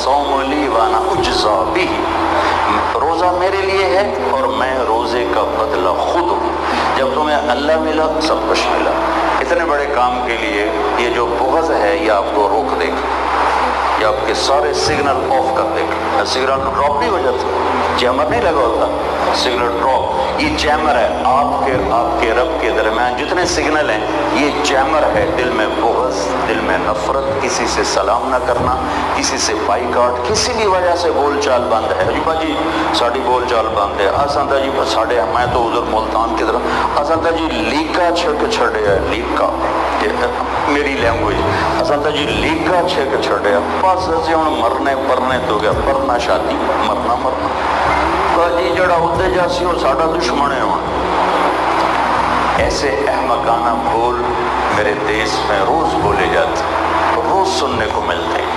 वस्सौमुली वाना उज्ज़ा बिही, रोज़ा मेरे लिए है और मैं रोज़े का बदला खुद हूँ। जब तुम्हें अल्लाह मिला सब कुछ मिला। इतने बड़े काम के लिए ये जो बुग़्ज़ है ये आपको रोक देगा, ये आपके सारे सिग्नल ऑफ कर देगा। सिग्नल ड्रॉप नहीं हो जाता, जैमर नहीं लगा होता, सिग्नल ड्रॉप, ये जैमर है आपके रब के दरमियान जितने सिग्नल हैं ये जैमर है। दिल में बुग़्ज़, दिल में नफरत, किसी से सलाम न करना, किसी से बाइकाट, किसी भी वजह से बोल चाल बंद है। जी भाजी साड़ी बोल चाल बंद है, असां जी साढ़े, मैं तो उधर मुल्तान की तरफ असां जी लीका छिक छड़िया, लीका मेरी लैंग्वेज, असां जी लीका छिक छड़िया, बस असीं हुण मरने परने तो गया, परना शादी मरना मरना, जी जड़ा उत्ते जासी और साडा दुश्मन है। ऐसे अहमकाना बोल मेरे देश में रोज बोले जाते, रोज सुनने को मिलते हैं।